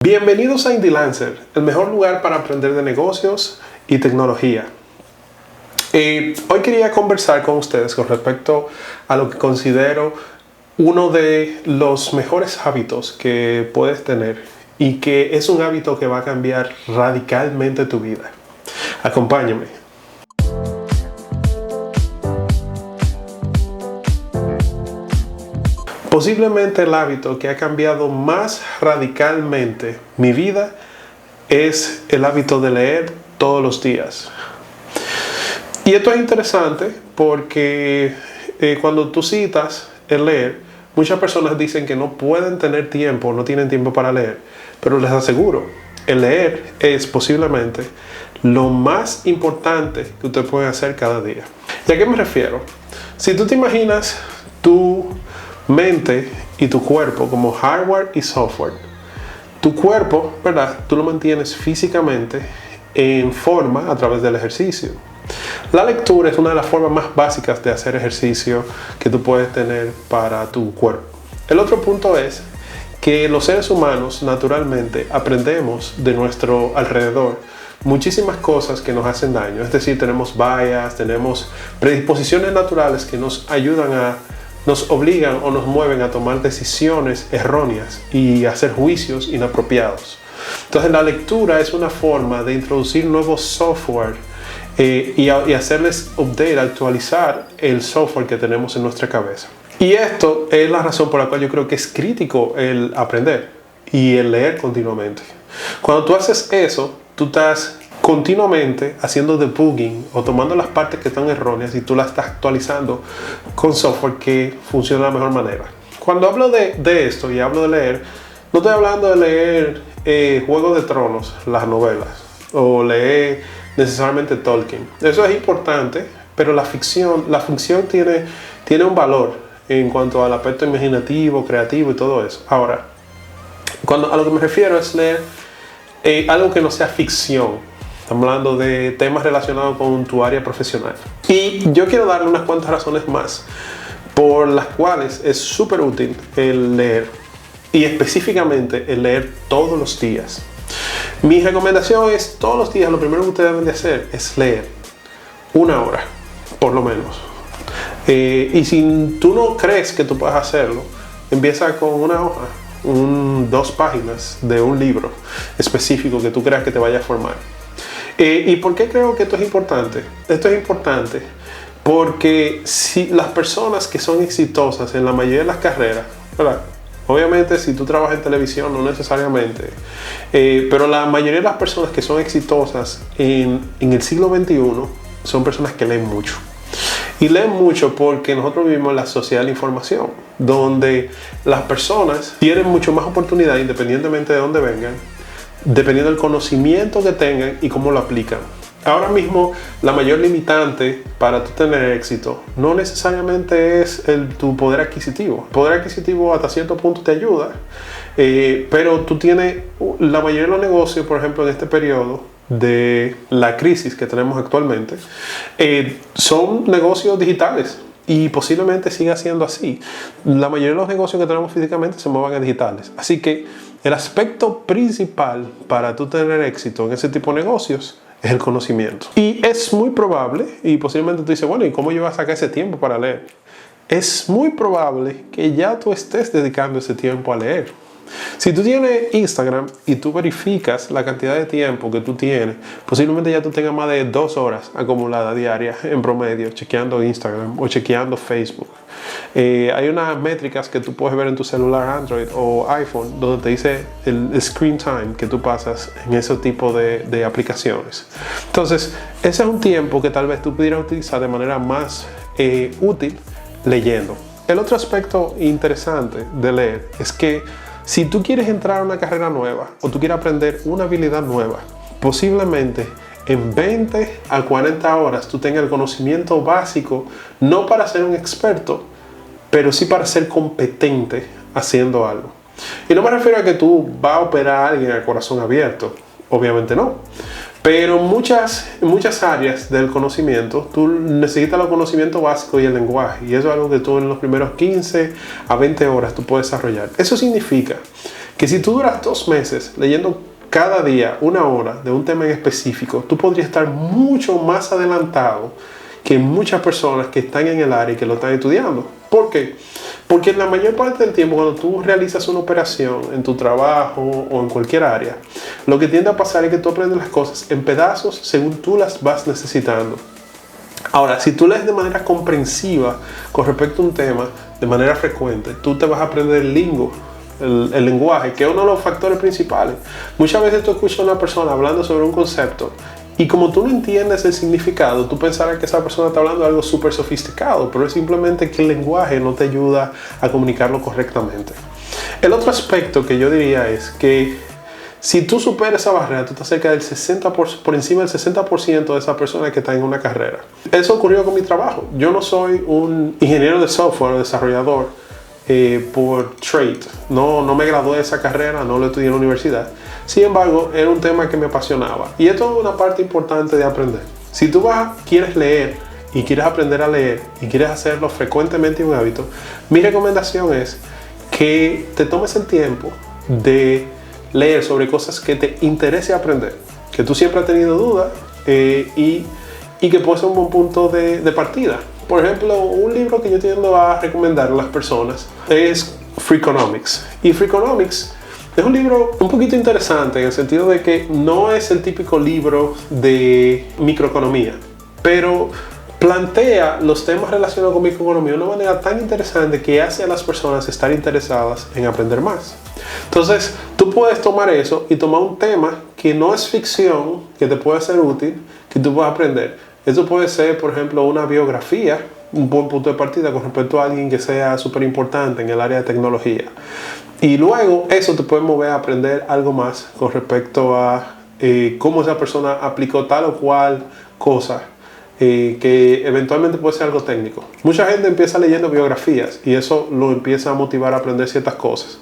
Bienvenidos a IndyLancer, el mejor lugar para aprender de negocios y tecnología. Hoy quería conversar con ustedes con respecto a lo que considero uno de los mejores hábitos que puedes tener y que es un hábito que va a cambiar radicalmente tu vida. Acompáñame. Posiblemente el hábito que ha cambiado más radicalmente mi vida es el hábito de leer todos los días. Y esto es interesante porque cuando tú citas el leer, muchas personas dicen que no pueden tener tiempo, no tienen tiempo para leer, pero les aseguro, el leer es posiblemente lo más importante que usted puede hacer cada día. ¿Y a qué me refiero? Si tú te imaginas tu mente y tu cuerpo como hardware y software, tu cuerpo, ¿verdad? Tú lo mantienes físicamente en forma a través del ejercicio. La lectura es una de las formas más básicas de hacer ejercicio que tú puedes tener para tu cuerpo. El otro punto es que los seres humanos naturalmente aprendemos de nuestro alrededor muchísimas cosas que nos hacen daño. Es decir, tenemos bias, tenemos predisposiciones naturales que nos obligan o nos mueven a tomar decisiones erróneas y hacer juicios inapropiados. Entonces la lectura es una forma de introducir nuevos software y hacerles update, actualizar el software que tenemos en nuestra cabeza. Y esto es la razón por la cual yo creo que es crítico el aprender y el leer continuamente. Cuando tú haces eso, tú estás continuamente haciendo debugging o tomando las partes que están erróneas y tú las estás actualizando con software que funciona de la mejor manera. Cuando hablo de esto y hablo de leer, no estoy hablando de leer Juego de Tronos, las novelas, o leer necesariamente Tolkien. Eso es importante, pero la ficción tiene un valor en cuanto al aspecto imaginativo, creativo y todo eso. Ahora, a lo que me refiero es leer algo que no sea ficción. Estamos hablando de temas relacionados con tu área profesional. Y yo quiero darle unas cuantas razones más por las cuales es súper útil el leer. Y específicamente el leer todos los días. Mi recomendación es todos los días, lo primero que ustedes deben de hacer es leer 1 hora, por lo menos. Y si tú no crees que tú puedas hacerlo, empieza con una hoja, 2 páginas de un libro específico que tú creas que te vaya a formar. ¿Y por qué creo que esto es importante? Esto es importante porque si las personas que son exitosas en la mayoría de las carreras, ¿verdad? Obviamente si tú trabajas en televisión no necesariamente, pero la mayoría de las personas que son exitosas en el siglo XXI son personas que leen mucho. Y leen mucho porque nosotros vivimos en la sociedad de la información, donde las personas tienen mucho más oportunidad independientemente de dónde vengan, dependiendo del conocimiento que tengan y cómo lo aplican. Ahora mismo la mayor limitante para tú tener éxito no necesariamente es tu poder adquisitivo. El poder adquisitivo hasta cierto punto te ayuda, pero tú tienes la mayoría de los negocios, por ejemplo en este periodo de la crisis que tenemos actualmente, son negocios digitales. Y posiblemente siga siendo así. La mayoría de los negocios que tenemos físicamente se mueven a digitales. Así que el aspecto principal para tú tener éxito en ese tipo de negocios es el conocimiento. Y es muy probable, y posiblemente tú dices, bueno, ¿y cómo yo voy a sacar ese tiempo para leer? Es muy probable que ya tú estés dedicando ese tiempo a leer. Si tú tienes Instagram y tú verificas la cantidad de tiempo que tú tienes, posiblemente ya tú tengas más de 2 horas acumuladas diarias en promedio chequeando Instagram o chequeando Facebook. Hay unas métricas que tú puedes ver en tu celular Android o iPhone donde te dice el screen time que tú pasas en ese tipo de aplicaciones. Entonces, ese es un tiempo que tal vez tú pudieras utilizar de manera más útil leyendo. El otro aspecto interesante de leer es que si tú quieres entrar a una carrera nueva o tú quieres aprender una habilidad nueva, posiblemente en 20 a 40 horas tú tengas el conocimiento básico, no para ser un experto, pero sí para ser competente haciendo algo. Y no me refiero a que tú vas a operar a alguien a corazón abierto, obviamente no. Pero en muchas áreas del conocimiento, tú necesitas el conocimiento básico y el lenguaje. Y eso es algo que tú en los primeros 15 a 20 horas tú puedes desarrollar. Eso significa que si tú duras 2 meses leyendo cada día 1 hora de un tema en específico, tú podrías estar mucho más adelantado que muchas personas que están en el área y que lo están estudiando. ¿Por qué? Porque la mayor parte del tiempo, cuando tú realizas una operación en tu trabajo o en cualquier área, lo que tiende a pasar es que tú aprendes las cosas en pedazos según tú las vas necesitando. Ahora, si tú lees de manera comprensiva con respecto a un tema de manera frecuente, tú te vas a aprender el lingo, el lenguaje, que es uno de los factores principales. Muchas veces tú escuchas a una persona hablando sobre un concepto y como tú no entiendes el significado, tú pensarás que esa persona está hablando de algo súper sofisticado, pero es simplemente que el lenguaje no te ayuda a comunicarlo correctamente. El otro aspecto que yo diría es que si tú superas esa barrera, tú estás cerca del 60%, por encima del 60% de esa persona que está en una carrera. Eso ocurrió con mi trabajo. Yo no soy un ingeniero de software o desarrollador por trade. No me gradué de esa carrera, no lo estudié en la universidad. Sin embargo, era un tema que me apasionaba. Y esto es una parte importante de aprender. Si tú quieres leer y quieres aprender a leer y quieres hacerlo frecuentemente en un hábito, mi recomendación es que te tomes el tiempo de leer sobre cosas que te interese aprender, que tú siempre has tenido dudas y que puede ser un buen punto de partida. Por ejemplo, un libro que yo tiendo a recomendar a las personas es Freakonomics. Y Freakonomics es un libro un poquito interesante en el sentido de que no es el típico libro de microeconomía, pero plantea los temas relacionados con microeconomía de una manera tan interesante que hace a las personas estar interesadas en aprender más. Entonces, tú puedes tomar eso y tomar un tema que no es ficción, que te puede ser útil, que tú puedas aprender. Eso puede ser, por ejemplo, una biografía, un buen punto de partida con respecto a alguien que sea súper importante en el área de tecnología. Y luego eso te puede mover a aprender algo más con respecto a cómo esa persona aplicó tal o cual cosa. Que eventualmente puede ser algo técnico. Mucha gente empieza leyendo biografías y eso lo empieza a motivar a aprender ciertas cosas.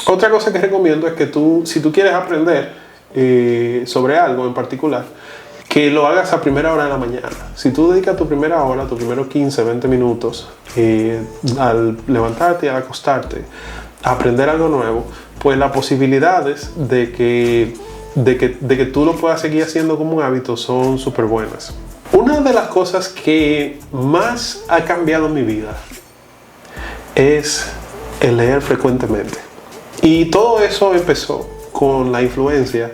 Otra cosa que recomiendo es que si tú quieres aprender sobre algo en particular, que lo hagas a primera hora de la mañana. Si tú dedicas tu primera hora, tus primeros 15, 20 minutos al levantarte y al acostarte a aprender algo nuevo, pues las posibilidades de que tú lo puedas seguir haciendo como un hábito son súper buenas. Una de las cosas que más ha cambiado mi vida es el leer frecuentemente. Y todo eso empezó con la influencia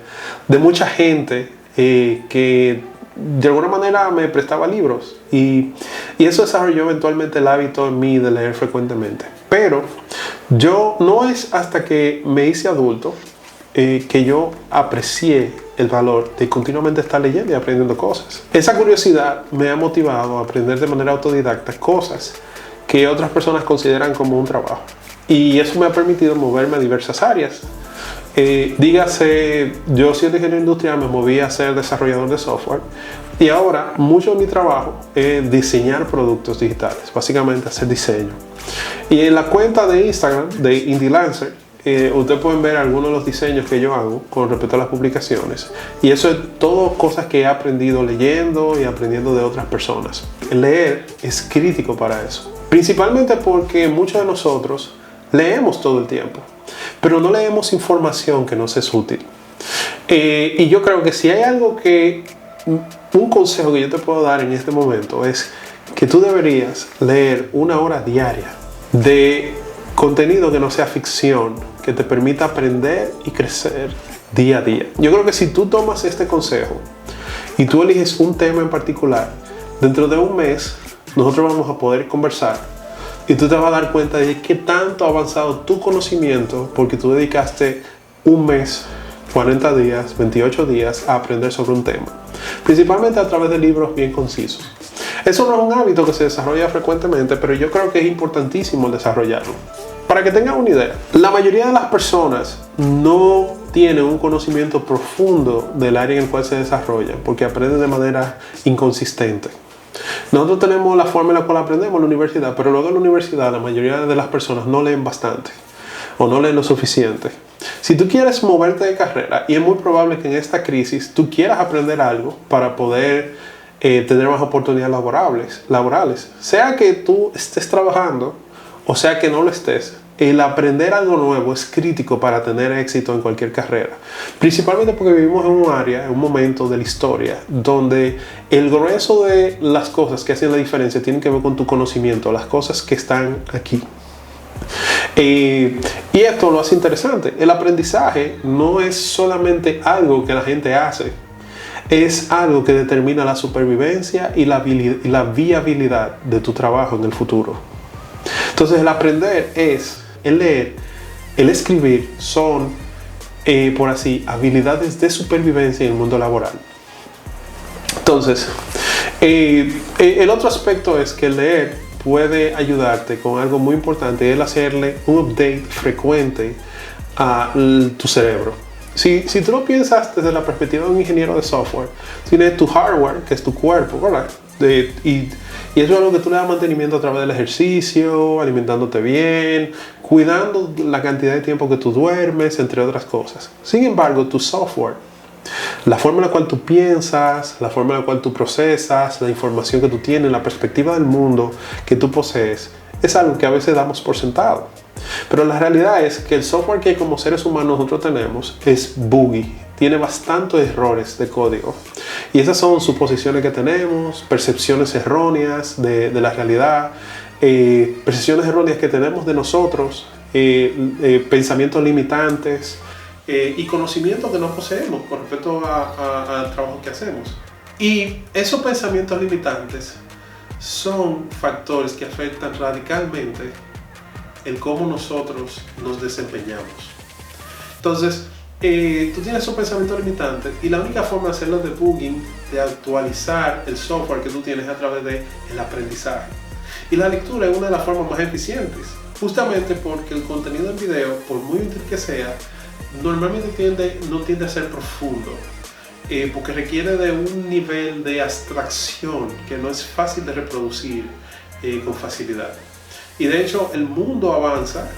de mucha gente que de alguna manera me prestaba libros. Y eso desarrolló eventualmente el hábito en mí de leer frecuentemente. Pero yo no es hasta que me hice adulto que yo aprecié el valor de continuamente estar leyendo y aprendiendo cosas. Esa curiosidad me ha motivado a aprender de manera autodidacta cosas que otras personas consideran como un trabajo. Y eso me ha permitido moverme a diversas áreas. Dígase, yo siendo ingeniero industrial me moví a ser desarrollador de software y ahora mucho de mi trabajo es diseñar productos digitales, básicamente hacer diseño. Y en la cuenta de Instagram de IndieLancer, ustedes pueden ver algunos de los diseños que yo hago con respecto a las publicaciones. Y eso es todo cosas que he aprendido leyendo y aprendiendo de otras personas. El leer es crítico para eso. Principalmente porque muchos de nosotros leemos todo el tiempo, pero no leemos información que nos es útil. Y yo creo que si hay algo un consejo que yo te puedo dar en este momento es que tú deberías leer 1 hora diaria de contenido que no sea ficción, que te permita aprender y crecer día a día. Yo creo que si tú tomas este consejo y tú eliges un tema en particular, dentro de un mes nosotros vamos a poder conversar y tú te vas a dar cuenta de qué tanto ha avanzado tu conocimiento porque tú dedicaste un mes, 40 días, 28 días a aprender sobre un tema, principalmente a través de libros bien concisos. Eso no es un hábito que se desarrolla frecuentemente, pero yo creo que es importantísimo desarrollarlo. Para que tengan una idea, la mayoría de las personas no tienen un conocimiento profundo del área en el cual se desarrollan porque aprenden de manera inconsistente. Nosotros tenemos la forma en la cual aprendemos en la universidad, pero luego en la universidad la mayoría de las personas no leen bastante o no leen lo suficiente. Si tú quieres moverte de carrera, y es muy probable que en esta crisis tú quieras aprender algo para poder tener más oportunidades laborales, sea que tú estés trabajando o sea que no lo estés, el aprender algo nuevo es crítico para tener éxito en cualquier carrera. Principalmente porque vivimos en un área, en un momento de la historia, donde el grueso de las cosas que hacen la diferencia tienen que ver con tu conocimiento, las cosas que están aquí. Y esto lo hace interesante. El aprendizaje no es solamente algo que la gente hace, es algo que determina la supervivencia y la viabilidad de tu trabajo en el futuro. Entonces el aprender el leer, el escribir son, por así, habilidades de supervivencia en el mundo laboral. Entonces, el otro aspecto es que el leer puede ayudarte con algo muy importante, es hacerle un update frecuente a tu cerebro. Si tú lo piensas desde la perspectiva de un ingeniero de software, tienes tu hardware, que es tu cuerpo, ¿verdad? Y eso es algo que tú le das mantenimiento a través del ejercicio, alimentándote bien, cuidando la cantidad de tiempo que tú duermes, entre otras cosas. Sin embargo, tu software, la forma en la cual tú piensas, la forma en la cual tú procesas, la información que tú tienes, la perspectiva del mundo que tú posees, es algo que a veces damos por sentado. Pero la realidad es que el software que como seres humanos nosotros tenemos es buggy, tiene bastantes errores de código. Y esas son suposiciones que tenemos, percepciones erróneas de la realidad, percepciones erróneas que tenemos de nosotros, pensamientos limitantes, y conocimiento que no poseemos con respecto al trabajo que hacemos. Y esos pensamientos limitantes son factores que afectan radicalmente el cómo nosotros nos desempeñamos. Entonces, tú tienes esos pensamientos limitantes y la única forma de hacerlo de debugging, de actualizar el software que tú tienes a través del aprendizaje. Y la lectura es una de las formas más eficientes, justamente porque el contenido en video, por muy útil que sea, normalmente no tiende a ser profundo, porque requiere de un nivel de abstracción que no es fácil de reproducir con facilidad. Y de hecho el mundo avanza,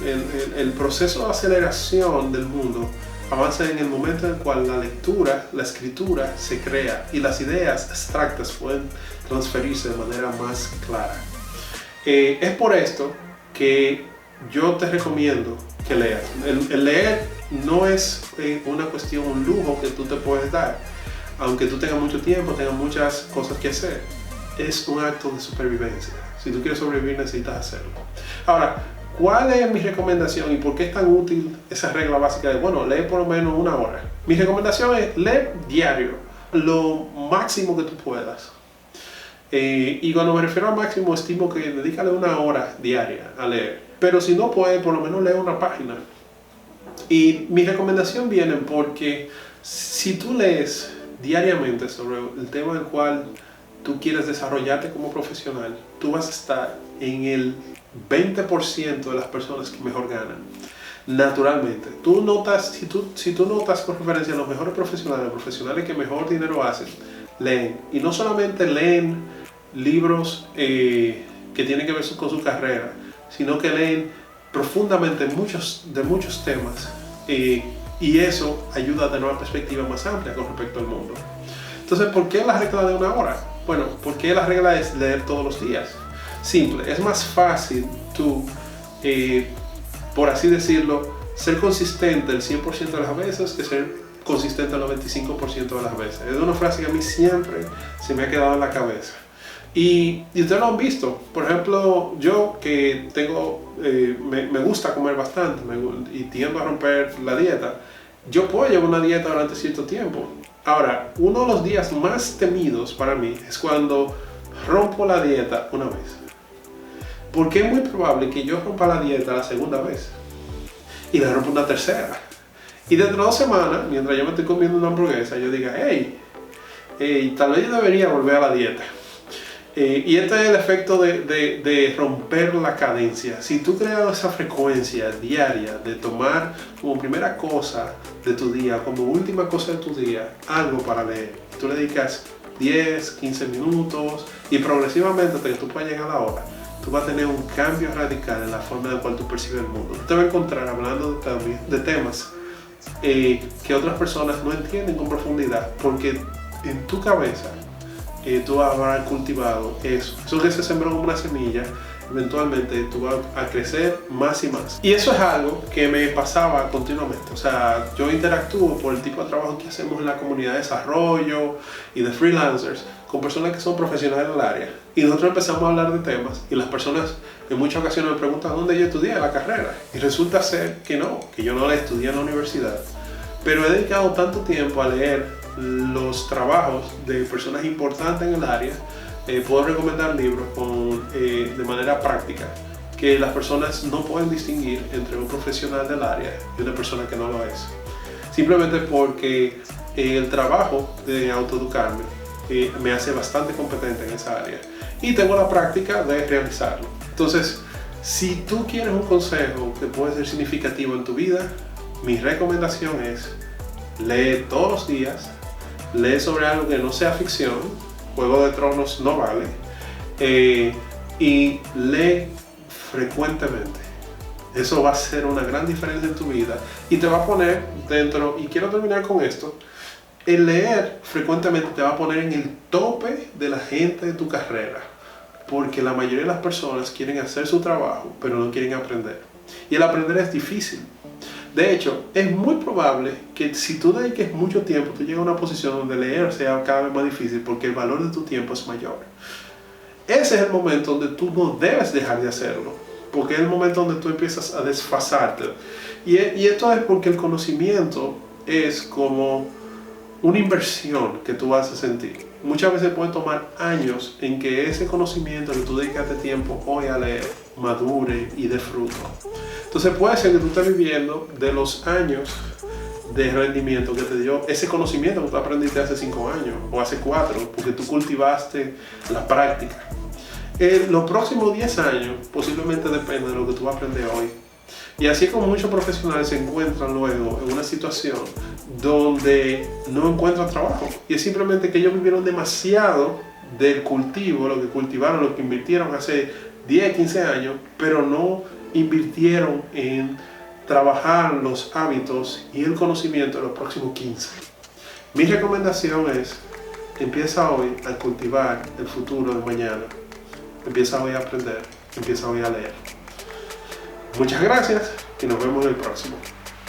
el proceso de aceleración del mundo avanza en el momento en el cual la lectura, la escritura se crea y las ideas abstractas pueden transferirse de manera más clara. Es por esto que yo te recomiendo que leas. El leer no es una cuestión, un lujo que tú te puedes dar, aunque tú tengas mucho tiempo, tengas muchas cosas que hacer. Es un acto de supervivencia. Si tú quieres sobrevivir, necesitas hacerlo. Ahora, ¿cuál es mi recomendación y por qué es tan útil esa regla básica de, bueno, lee por lo menos 1 hora? Mi recomendación es leer diario, lo máximo que tú puedas. Y cuando me refiero a máximo, estimo que dedícale 1 hora diaria a leer. Pero si no puedes, por lo menos lee una página. Y mi recomendación viene porque si tú lees diariamente sobre el tema del cual tú quieres desarrollarte como profesional, tú vas a estar en el 20% de las personas que mejor ganan. Naturalmente, tú notas, si tú notas con referencia a los mejores profesionales, los profesionales que mejor dinero hacen, leen. Y no solamente leen libros que tienen que ver con su carrera, sino que leen profundamente de muchos temas. Y eso ayuda a tener una perspectiva más amplia con respecto al mundo. Entonces, ¿por qué la regla de 1 hora? Bueno, ¿por qué la regla es leer todos los días? Simple, es más fácil tú, por así decirlo, ser consistente el 100% de las veces que ser consistente el 95% de las veces. Es una frase que a mí siempre se me ha quedado en la cabeza. Y ustedes lo han visto. Por ejemplo, yo que tengo, me gusta comer bastante y tiendo a romper la dieta, yo puedo llevar una dieta durante cierto tiempo. Ahora, uno de los días más temidos para mí es cuando rompo la dieta una vez. Porque es muy probable que yo rompa la dieta la segunda vez y la rompa una tercera. Y dentro de 2 semanas, mientras yo me estoy comiendo una hamburguesa, yo diga, hey, tal vez yo debería volver a la dieta. Y este es el efecto de romper la cadencia. Si tú creas esa frecuencia diaria de tomar como primera cosa de tu día, como última cosa de tu día, algo para leer, tú le dedicas 10, 15 minutos y progresivamente hasta que tú puedas llegar a la hora, tú vas a tener un cambio radical en la forma en la cual tú percibes el mundo. Tú te vas a encontrar hablando de temas que otras personas no entienden con profundidad, porque en tu cabeza tú habrás cultivado eso que se sembró como una semilla eventualmente tú vas a crecer más y más. Y eso es algo que me pasaba continuamente. O sea, yo interactúo por el tipo de trabajo que hacemos en la comunidad de desarrollo y de freelancers con personas que son profesionales en el área. Y nosotros empezamos a hablar de temas y las personas en muchas ocasiones me preguntan dónde yo estudié la carrera. Y resulta ser que no, que yo no la estudié en la universidad. Pero he dedicado tanto tiempo a leer los trabajos de personas importantes en el área. Puedo recomendar libros de manera práctica que las personas no pueden distinguir entre un profesional del área y una persona que no lo es. Simplemente porque el trabajo de autoeducarme me hace bastante competente en esa área y tengo la práctica de realizarlo. Entonces, si tú quieres un consejo que puede ser significativo en tu vida, mi recomendación es lee todos los días, lee sobre algo que no sea ficción. Juego de Tronos no vale, y lee frecuentemente. Eso va a hacer una gran diferencia en tu vida y te va a poner dentro, y quiero terminar con esto, el leer frecuentemente te va a poner en el tope de la gente de tu carrera, porque la mayoría de las personas quieren hacer su trabajo, pero no quieren aprender. Y el aprender es difícil. De hecho, es muy probable que si tú dediques mucho tiempo, tú llegas a una posición donde leer sea cada vez más difícil porque el valor de tu tiempo es mayor. Ese es el momento donde tú no debes dejar de hacerlo, porque es el momento donde tú empiezas a desfasarte. Y esto es porque el conocimiento es como una inversión que tú vas a sentir. Muchas veces puede tomar años en que ese conocimiento que tú dedicaste tiempo hoy a leer madure y dé fruto. Entonces puede ser que tú estés viviendo de los años de rendimiento que te dio ese conocimiento que tú aprendiste hace 5 años o hace 4, porque tú cultivaste la práctica. Los próximos 10 años posiblemente depende de lo que tú vas a aprender hoy. Y así como muchos profesionales se encuentran luego en una situación donde no encuentran trabajo. Y es simplemente que ellos vivieron demasiado del cultivo, lo que cultivaron, lo que invirtieron hace 10, 15 años, pero no invirtieron en trabajar los hábitos y el conocimiento de los próximos 15. Mi recomendación es, empieza hoy a cultivar el futuro de mañana. Empieza hoy a aprender, empieza hoy a leer. Muchas gracias y nos vemos en el próximo.